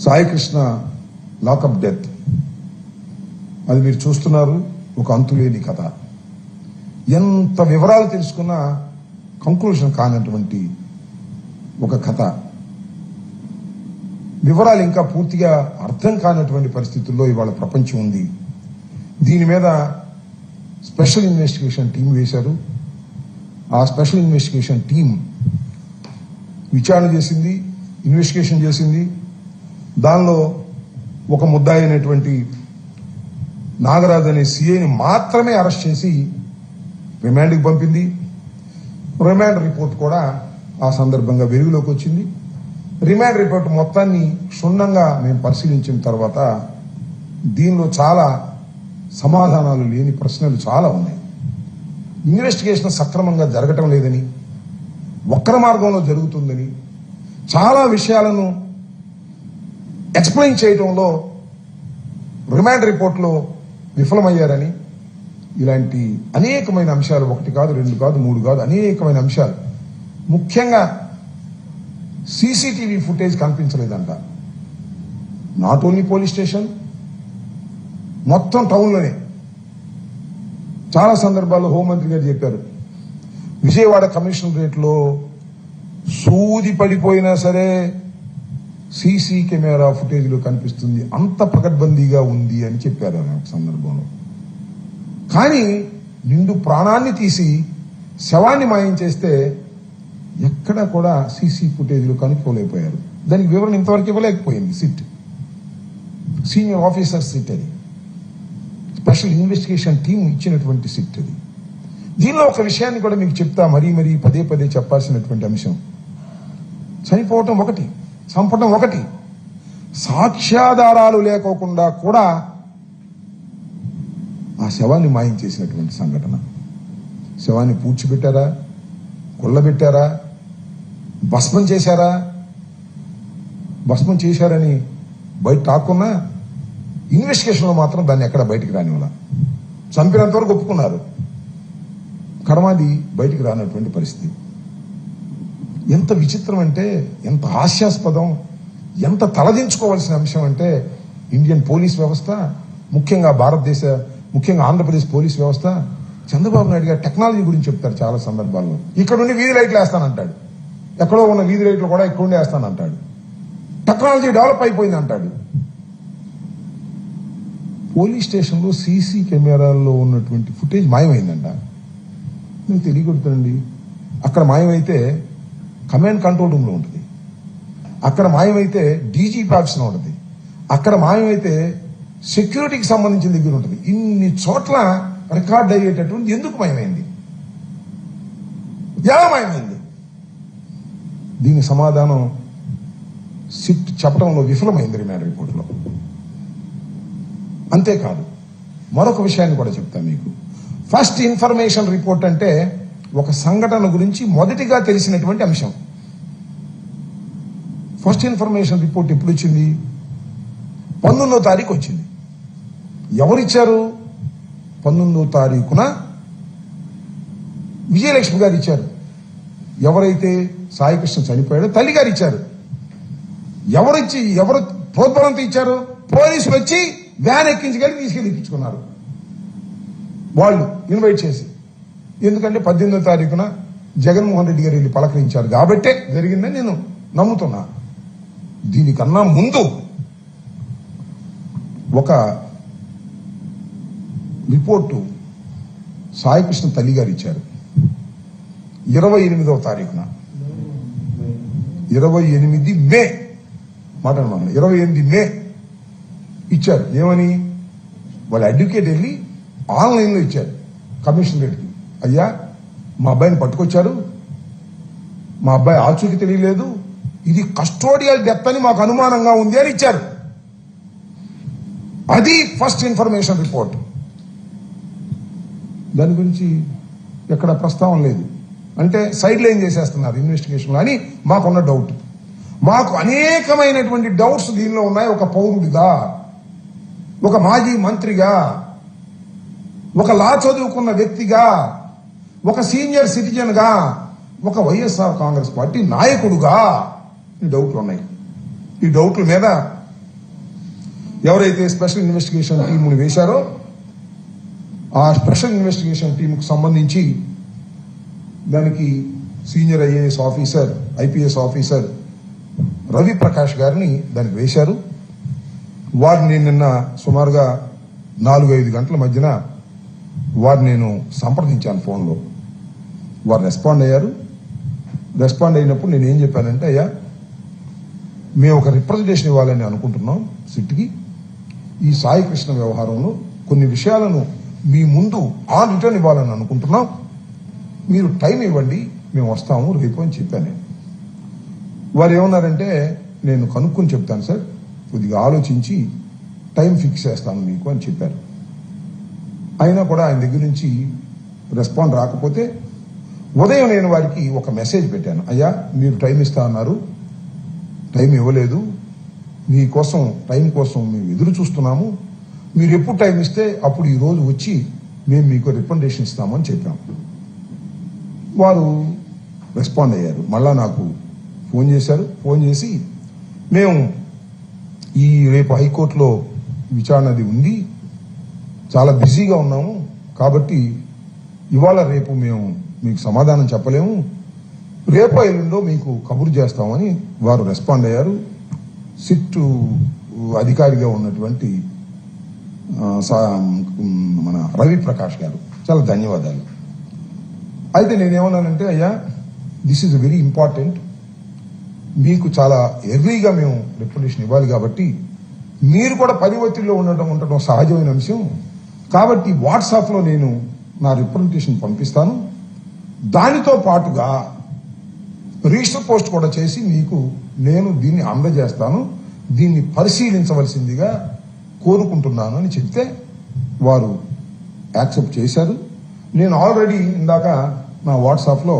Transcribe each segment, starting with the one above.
Sai Krishna lockup death అది మీరు చూస్తున్నారు. ఒక అంతులేని కథ. ఎంత వివరాలు తెలుసుకున్నా కంక్లూషన్ కానటువంటి ఒక కథ. వివరాలు ఇంకా పూర్తిగా అర్థం కానటువంటి పరిస్థితుల్లో ఇవాళ ప్రపంచం ఉంది. దీని మీద స్పెషల్ ఇన్వెస్టిగేషన్ టీం వేశారు. ఆ స్పెషల్ ఇన్వెస్టిగేషన్ టీం విచారణ చేసింది, ఇన్వెస్టిగేషన్ చేసింది. దానిలో ఒక ముద్దాయి అయినటువంటి నాగరాజ్ అనే సిఐని మాత్రమే అరెస్ట్ చేసి రిమాండ్కి పంపింది. రిమాండ్ రిపోర్ట్ కూడా ఆ సందర్భంగా వెలుగులోకి వచ్చింది. రిమాండ్ రిపోర్ట్ మొత్తాన్ని క్షుణ్ణంగా మేము పరిశీలించిన తర్వాత దీనిలో చాలా సమాధానాలు లేని ప్రశ్నలు చాలా ఉన్నాయి. ఇన్వెస్టిగేషన్ సక్రమంగా జరగటం లేదని, వక్ర మార్గంలో జరుగుతుందని, చాలా విషయాలను ఎక్స్ప్లెయిన్ చేయడంలో రిమాండ్ రిపోర్ట్లో విఫలమయ్యారని, ఇలాంటి అనేకమైన అంశాలు, ఒకటి కాదు, రెండు కాదు, మూడు కాదు, అనేకమైన అంశాలు. ముఖ్యంగా సీసీటీవీ ఫుటేజ్ కనిపించలేదంట. నాట్ ఓన్లీ పోలీస్ స్టేషన్, మొత్తం టౌన్లోనే. చాలా సందర్భాల్లో హోంమంత్రి గారు చెప్పారు, విజయవాడ కమిషనరేట్లో సూది పడిపోయినా సరే సీసీ కెమెరా ఫుటేజ్లో కనిపిస్తుంది, అంత పకడ్బందీగా ఉంది అని చెప్పారు ఆ సందర్భంలో. కానీ నిండు ప్రాణాన్ని తీసి శవాన్ని మాయం చేస్తే ఎక్కడ కూడా సీసీ ఫుటేజ్లో కనుక్కోలేకపోయారు. దానికి వివరణ ఇంతవరకు ఇవ్వలేకపోయింది సిట్, సీనియర్ ఆఫీసర్ సిట్. అది స్పెషల్ ఇన్వెస్టిగేషన్ టీం ఇచ్చినటువంటి సిట్. అది దీనిలో ఒక విషయాన్ని కూడా మీకు చెప్తా, మరీ పదే పదే చెప్పాల్సినటువంటి అంశం. చనిపోవటం ఒకటి, చంపటం ఒకటి, సాక్ష్యాధారాలు లేకోకుండా కూడా ఆ శవాన్ని మాయం చేసినటువంటి సంఘటన. శవాన్ని పూడ్చిపెట్టారా, కొల్లబెట్టారా, భస్మం చేశారా? భస్మం చేశారని బయట టాక్కున్నా ఇన్వెస్టిగేషన్లో మాత్రం దాన్ని ఎక్కడ బయటికి రానివ్వాల. చంపినంత వరకు ఒప్పుకున్నారు, కర్మాది బయటికి రానటువంటి పరిస్థితి. ఎంత విచిత్రం అంటే, ఎంత హాస్యాస్పదం, ఎంత తలదించుకోవాల్సిన అంశం అంటే, ఇండియన్ పోలీస్ వ్యవస్థ, ముఖ్యంగా భారతదేశ, ముఖ్యంగా ఆంధ్రప్రదేశ్ పోలీస్ వ్యవస్థ. చంద్రబాబు నాయుడు గారు టెక్నాలజీ గురించి చెప్తారు చాలా సందర్భాల్లో. ఇక్కడ ఉండి వీధి లైట్లు వేస్తానంటాడు, ఎక్కడో ఉన్న వీధి లైట్లు కూడా ఇక్కడ ఉండి వేస్తానంటాడు. టెక్నాలజీ డెవలప్ అయిపోయింది అంటాడు. పోలీస్ స్టేషన్లో సీసీ కెమెరాల్లో ఉన్నటువంటి ఫుటేజ్ మాయమైందంట. మీకు తెలియకూడదండి. అక్కడ మాయమైతే కమాండ్ కంట్రోల్ రూమ్ లో ఉంటుంది, అక్కడ మాయమైతే డీజీపీ ఆఫీస్లో ఉంటుంది, అక్కడ మాయమైతే సెక్యూరిటీకి సంబంధించిన దగ్గర ఉంటుంది. ఇన్ని చోట్ల రికార్డ్ అయ్యేటటువంటి ఎందుకు మాయమైంది, ఎలా మాయమైంది? దీని సమాధానం సిట్ చెప్పడంలో విఫలమైంది రిమాండ్ రిపోర్టులో. అంతేకాదు, మరొక విషయాన్ని కూడా చెప్తాను మీకు. ఫస్ట్ ఇన్ఫర్మేషన్ రిపోర్ట్ అంటే ఒక సంఘటన గురించి మొదటిగా తెలిసినటువంటి అంశం. ఫస్ట్ ఇన్ఫర్మేషన్ రిపోర్ట్ ఎప్పుడు వచ్చింది? 19వ తారీఖు వచ్చింది. ఎవరిచ్చారు? 19వ తారీఖున విజయలక్ష్మి గారు ఇచ్చారు. ఎవరైతే సాయి కృష్ణ చనిపోయాడో తల్లి గారు ఇచ్చారు. ఎవరు ప్రోద్బలంతో ఇచ్చారు? పోలీసులు వచ్చి వ్యాన్ ఎక్కించుకెళ్ళి తీసుకెళ్లి ఇప్పించుకున్నారు వాళ్ళు, ఇన్వైట్ చేసి. ఎందుకంటే 18వ తారీఖున జగన్మోహన్ రెడ్డి గారు వెళ్ళి పలకరించారు కాబట్టే జరిగిందని నేను నమ్ముతున్నా. దీనికన్నా ముందు ఒక రిపోర్టు సాయికృష్ణ తల్లి గారు ఇచ్చారు 28వ తారీఖున. 28 మే మాట్లాడమన్నా, 28 మే ఇచ్చారు. ఏమని? వాళ్ళ అడ్వకేట్ వెళ్ళి ఆన్లైన్లో ఇచ్చారు కమిషనరేట్కి. అయ్యా, మా అబ్బాయిని పట్టుకొచ్చారు, మా అబ్బాయి ఆచూకీ తెలియలేదు, ఇది కస్టోడియల్ డెత్ అని మాకు అనుమానంగా ఉంది అని ఇచ్చారు. అది ఫస్ట్ ఇన్ఫర్మేషన్ రిపోర్ట్. దాని గురించి ఎక్కడ ప్రస్తావన లేదు. అంటే సైడ్ లైన్ చేసేస్తున్నారు ఇన్వెస్టిగేషన్లో అని మాకున్న డౌట్. మాకు అనేకమైనటువంటి డౌట్స్ దీనిలో ఉన్నాయి. ఒక పౌరుడిగా, ఒక మాజీ మంత్రిగా, ఒక లా చదువుకున్న వ్యక్తిగా, ఒక సీనియర్ సిటిజన్ గా ఒక వైఎస్ఆర్ కాంగ్రెస్ పార్టీ నాయకుడుగా ఈ డౌట్లు ఉన్నాయి. ఈ డౌట్ల మీద ఎవరైతే స్పెషల్ ఇన్వెస్టిగేషన్ టీముని వేశారో ఆ స్పెషల్ ఇన్వెస్టిగేషన్ టీంకు సంబంధించి దానికి senior IAS officer, IPS officer Ravi Prakash గారిని దానికి వేశారు. వారిని నిన్న సుమారుగా 4-5 గంటల మధ్యన వారిని నేను సంప్రదించాను ఫోన్లో. వారు రెస్పాండ్ అయ్యారు. రెస్పాండ్ అయినప్పుడు నేను ఏం చెప్పానంటే, అయ్యా మేము ఒక రిప్రజెంటేషన్ ఇవ్వాలని అనుకుంటున్నాం సిట్కి. ఈ సాయి కృష్ణ వ్యవహారంలో కొన్ని విషయాలను మీ ముందు ఆన్ రిటర్న్ ఇవ్వాలని అనుకుంటున్నాం. మీరు టైం ఇవ్వండి, మేము వస్తాము రేపు అని చెప్పాను. వారు ఏమన్నారంటే, నేను కనుక్కొని చెప్తాను సార్, కొద్దిగా ఆలోచించి టైం ఫిక్స్ చేస్తాను మీకు అని చెప్పారు. అయినా కూడా ఆయన దగ్గర నుంచి రెస్పాండ్ రాకపోతే ఉదయం నేను వారికి ఒక మెసేజ్ పెట్టాను. అయ్యా మీరు టైం ఇస్తా అన్నారు, టైం ఇవ్వలేదు, మీకోసం టైం కోసం మేము ఎదురు చూస్తున్నాము, మీరు ఎప్పుడు టైం ఇస్తే అప్పుడు ఈ రోజు వచ్చి మేము మీకు రికమెండేషన్ ఇస్తామని చెప్పాము. వారు రెస్పాండ్ అయ్యారు. మళ్ళా నాకు ఫోన్ చేశారు. ఫోన్ చేసి మేము ఈ రేపు హైకోర్టులో విచారణది ఉంది, చాలా బిజీగా ఉన్నాము, కాబట్టి ఇవాళ రేపు మేము మీకు సమాధానం చెప్పలేము, రేపు ఎల్లుండో మీకు కబురు చేస్తామని వారు రెస్పాండ్ అయ్యారు. సిట్ అధికారిగా ఉన్నటువంటి మన రవి ప్రకాష్ గారు, చాలా ధన్యవాదాలు. అయితే నేనేమన్నానంటే, అయ్యా దిస్ ఈజ్ వెరీ ఇంపార్టెంట్, మీకు చాలా ఎర్లీగా మేము రికమెండేషన్ ఇవ్వాలి కాబట్టి మీరు కూడా పని ఒత్తిడిలో ఉండటం సహజమైన అంశం, కాబట్టి వాట్సాప్లో నేను నా రిప్రజెంటేషన్ పంపిస్తాను, దానితో పాటుగా రిజిస్టర్ పోస్ట్ కూడా చేసి మీకు నేను దీన్ని అందజేస్తాను, దీన్ని పరిశీలించవలసిందిగా కోరుకుంటున్నాను అని చెప్తే వారు యాక్సెప్ట్ చేశారు. నేను ఆల్రెడీ ఇందాక నా వాట్సాప్లో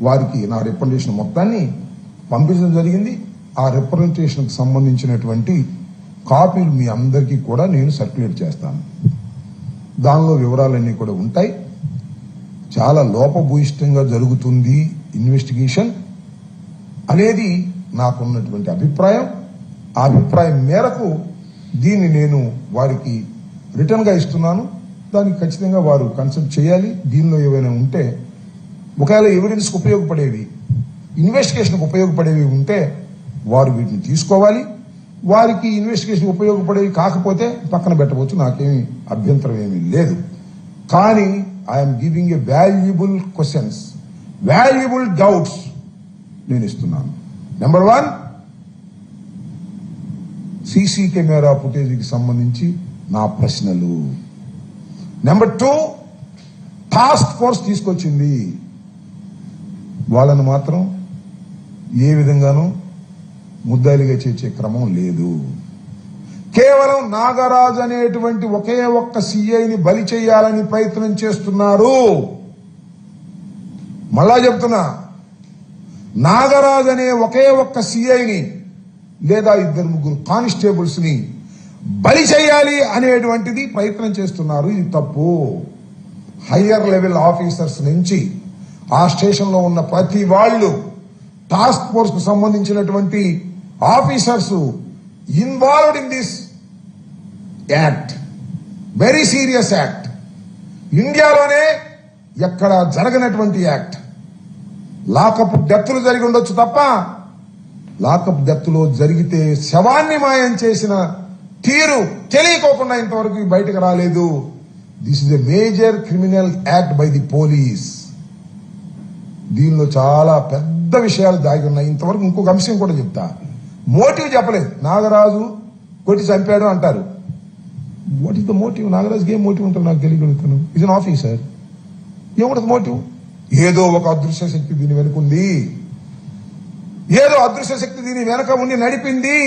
వారికి నా రిప్రజెంటేషన్ మొత్తాన్ని పంపించడం జరిగింది. ఆ రిప్రజెంటేషన్కి సంబంధించినటువంటి కాపీలు మీ అందరికీ కూడా నేను సర్క్యులేట్ చేస్తాను. దానిలో వివరాలన్నీ కూడా ఉంటాయి. చాలా లోపభూయిష్టంగా జరుగుతుంది ఇన్వెస్టిగేషన్ అనేది నాకున్నటువంటి అభిప్రాయం. ఆ అభిప్రాయం మేరకు దీన్ని నేను వారికి రిటర్న్ గా ఇస్తున్నాను. దానికి ఖచ్చితంగా వారు కన్సల్ట్ చేయాలి. దీనిలో ఏవైనా ఉంటే, ఒకవేళ ఎవిడెన్స్కి ఉపయోగపడేవి, ఇన్వెస్టిగేషన్కి ఉపయోగపడేవి ఉంటే వారు వీటిని తీసుకోవాలి. వారికి ఇన్వెస్టిగేషన్ ఉపయోగపడేవి కాకపోతే పక్కన పెట్టవచ్చు, నాకేమీ అభ్యంతరం ఏమీ లేదు. కానీ I'm giving a valuable questions, valuable doubts నేను ఇస్తున్నాను. నెంబర్ 1, సీసీ కెమెరా ఫుటేజ్కి సంబంధించి నా ప్రశ్నలు. నెంబర్ 2, టాస్క్ ఫోర్స్ తీసుకొచ్చింది, వాళ్ళను మాత్రం ఏ విధంగానూ ముద్దాయిలుగా చేర్చే క్రమం లేదు. కేవలం నాగరాజు అనేటువంటి ఒకే ఒక్క సిఐని బలి చేయాలని ప్రయత్నం చేస్తున్నారు. మళ్ళా చెప్తున్నా, నాగరాజు అనే ఒకే ఒక్క సిఐని లేదా 2-3 కానిస్టేబుల్స్ ని బలి చేయాలి అనేటువంటిది ప్రయత్నం చేస్తున్నారు. ఇది తప్పు. హయ్యర్ లెవెల్ ఆఫీసర్స్ నుంచి ఆ స్టేషన్ లో ఉన్న ప్రతి వాళ్ళు, టాస్క్ ఫోర్స్ కు సంబంధించినటువంటి officers involved in this act, very serious act, ఇండియాలోనే ఎక్కడ జరగనటువంటి యాక్ట్. లాకప్ డెత్లు జరిగి ఉండొచ్చు తప్ప, లాకప్ డెత్లో జరిగితే శవాన్ని మాయం చేసిన తీరు తెలియకోకుండా ఇంతవరకు బయటకు రాలేదు. This is a major criminal act by the police. దీనిలో చాలా పెద్ద విషయాలు దాగి ఉన్నాయి. ఇంతవరకు ఇంకొక అంశం కూడా చెప్తా, మోటివ్ చెప్పలేదు. నాగరాజు కొట్టి చంపాడు అంటారు. What is the motive? నాగరాజుకి ఏం మోటివ్ ఉంటుంది నాకు తెలియగలుగుతాను. ఈజ్ అన్ ఆఫీసర్, ఏముంటుంది మోటివ్? ఏదో ఒక అదృశ్య శక్తి దీని వెనుకుంది, ఏదో అదృశ్య శక్తి దీని వెనక ఉండి నడిపింది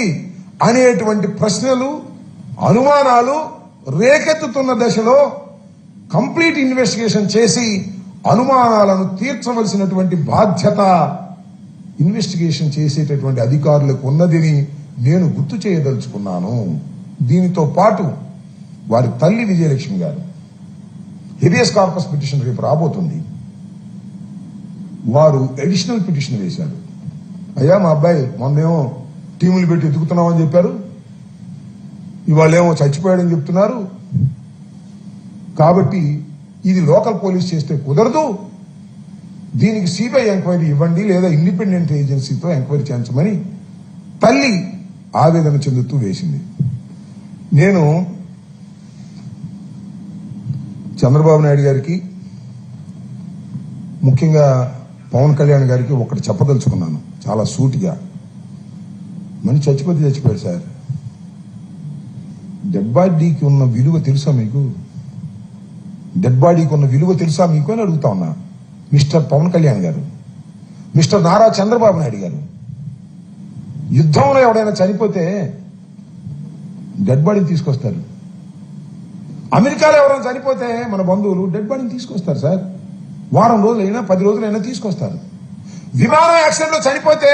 అనేటువంటి ప్రశ్నలు, అనుమానాలు రేకెత్తుతున్న దశలో కంప్లీట్ ఇన్వెస్టిగేషన్ చేసి అనుమానాలను తీర్చవలసినటువంటి బాధ్యత ఇన్వెస్టిగేషన్ చేసేటటువంటి అధికారులకు ఉన్నదని నేను గుర్తు చేయదలుచుకున్నాను. దీనితో పాటు వారి తల్లి విజయలక్ష్మి గారు హెబియస్ కార్పస్ పిటిషన్ రేపు రాబోతుంది. వారు అడిషనల్ పిటిషన్ వేశారు. అయ్యా మా అబ్బాయి మొన్నేమో టీములు పెట్టి ఎదుగుతున్నామని చెప్పారు, ఇవాళేమో చచ్చిపోయాడని చెప్తున్నారు, కాబట్టి ఇది లోకల్ పోలీస్ చేస్తే కుదరదు, దీనికి సిబిఐ ఎంక్వైరీ ఇవ్వండి లేదా ఇండిపెండెంట్ ఏజెన్సీతో ఎంక్వైరీ చేయించమని తల్లి ఆవేదన చెందుతూ వేసింది. నేను చంద్రబాబు నాయుడు గారికి, ముఖ్యంగా పవన్ కళ్యాణ్ గారికి ఒకటి చెప్పదలుచుకున్నాను చాలా సూటిగా. మనిషి చచ్చిపోయాడు సార్. డెడ్ బాడీకి ఉన్న విలువ తెలుసా మీకు? డెడ్ బాడీకి ఉన్న విలువ తెలుసా మీకు అని అడుగుతా ఉన్నా. మిస్టర్ పవన్ కళ్యాణ్ గారు, మిస్టర్ నారా చంద్రబాబు నాయుడు గారు, యుద్ధంలో ఎవడైనా చనిపోతే డెడ్ బాడీని తీసుకొస్తారు. అమెరికాలో ఎవరైనా చనిపోతే మన బంధువులు డెడ్ బాడీని తీసుకొస్తారు సార్. వారం రోజులైనా 10 రోజులైనా తీసుకొస్తారు. విమానం యాక్సిడెంట్ లో చనిపోతే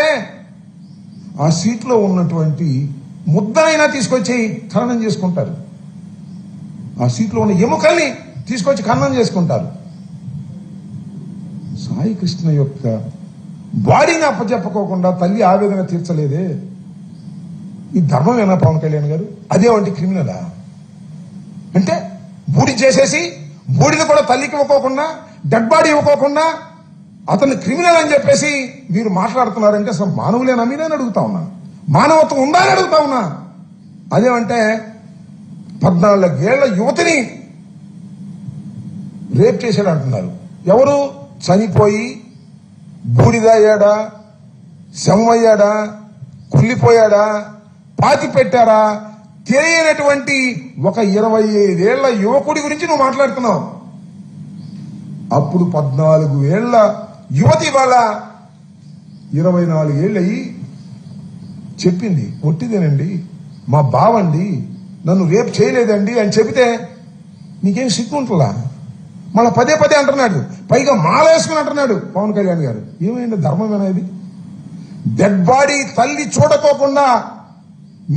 ఆ సీట్లో ఉన్నటువంటి ముద్దనైనా తీసుకొచ్చి ఖననం చేసుకుంటారు. ఆ సీట్లో ఉన్న ఎముకల్ని తీసుకొచ్చి ఖననం చేసుకుంటారు. సాయి కృష్ణ యొక్క బాడీని అప్పచెప్పకోకుండా తల్లి ఆవేదన తీర్చలేదే, ఈ ధర్మమేనా పవన్ కళ్యాణ్ గారు? అదే వంటి క్రిమినలా? అంటే బూడి చేసేసి బూడిని కూడా తల్లికి ఇవ్వకోకుండా, డెడ్ బాడీ ఇవ్వకోకుండా అతను క్రిమినల్ అని చెప్పేసి మీరు మాట్లాడుతున్నారంటే అసలు మానవులేనా మీరేని అడుగుతా ఉన్నా. మానవత్వం ఉందా అని అడుగుతా ఉన్నా. అదేమంటే 14 ఏళ్ల యువతిని రేప్ చేశాడు అంటున్నారు. ఎవరు? చనిపోయి బూడిదయ్యాడా, శవమయ్యాడా, కుళ్ళిపోయాడా, పాతి పెట్టారా తెలియనటువంటి ఒక 25 ఏళ్ల యువకుడి గురించి నువ్వు మాట్లాడుతున్నావు. అప్పుడు 14 ఏళ్ల యువతి వాళ్ళ 24 ఏళ్ళయి చెప్పింది, ఒట్టిదేనండి, మా బావండి, నన్ను రేపు చేయలేదండి అని చెబితే నీకేం సిగ్గు ఉంటుందా? మళ్ళీ పదే అంటున్నాడు, పైగా మాలేసుకుని అంటున్నాడు పవన్ కళ్యాణ్ గారు. ఏమైంది? ధర్మమేనా ఇది? డెడ్ బాడీ తల్లి చూడకోకుండా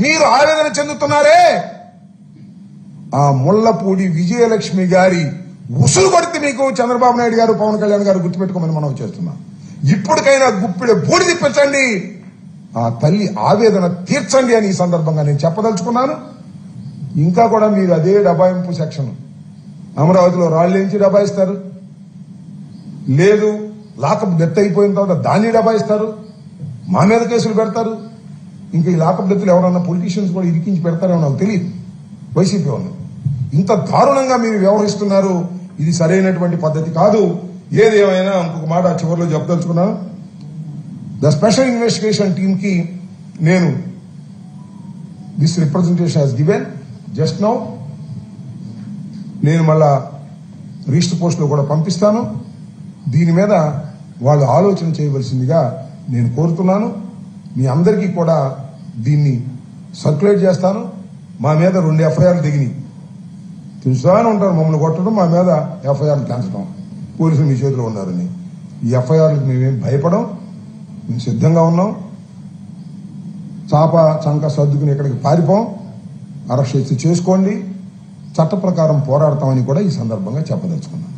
మీరు ఆవేదన చెందుతున్నారే, ఆ ముళ్లపూడి విజయలక్ష్మి గారి ఉసులు కొడితే మీకు చంద్రబాబు నాయుడు గారు, పవన్ కళ్యాణ్ గారు గుర్తుపెట్టుకోమని మనం చేస్తున్నాం. ఇప్పటికైనా గుప్పిడ బూడి తిప్పించండి, ఆ తల్లి ఆవేదన తీర్చండి అని ఈ సందర్భంగా నేను చెప్పదలుచుకున్నాను. ఇంకా కూడా మీరు అదే డబాయింపు సెక్షన్, అమరావతిలో రాళ్లేంచి డబాయిస్తారు, లేదు లాకప్ డెత్ అయిపోయిన తర్వాత దాన్ని డబాయిస్తారు, మా మీద కేసులు పెడతారు. ఇంకా ఈ లాకప్ డెత్తులు ఎవరన్నా పొలిటీషియన్స్ కూడా ఇరికించి పెడతారేమో నాకు తెలియదు. వైసీపీ వాళ్ళు ఇంత దారుణంగా మీరు వ్యవహరిస్తున్నారు, ఇది సరైనటువంటి పద్ధతి కాదు. ఏది ఏమైనా ఇంకొక మాట చివరిలో చెప్పదలుచుకున్నాను. ద స్పెషల్ ఇన్వెస్టిగేషన్ టీమ్ కి నేను this representation has given just now. నేను మళ్ళా రిజిస్టర్ పోస్ట్ లో కూడా పంపిస్తాను. దీని మీద వాళ్ళు ఆలోచన చేయవలసిందిగా నేను కోరుతున్నాను. మీ అందరికీ కూడా దీన్ని సర్క్యులేట్ చేస్తాను. మా మీద 2 ఎఫ్ఐఆర్లు దిగినాయి. తెలుసానే ఉంటారు మమ్మల్ని కొట్టడం, మా మీద ఎఫ్ఐఆర్లు తెంచడం, పోలీసులు మీ చేతిలో ఉన్నారని. ఈ ఎఫ్ఐఆర్లకు మేమేం భయపడం, మేము సిద్ధంగా ఉన్నాం. చాప చంక సర్దుకుని ఇక్కడికి పారిపోం. అరెస్ట్ చేసుకోండి, చట్ట ప్రకారం పోరాడతామని కూడా ఈ సందర్భంగా చెప్పదలుచుకున్నాం.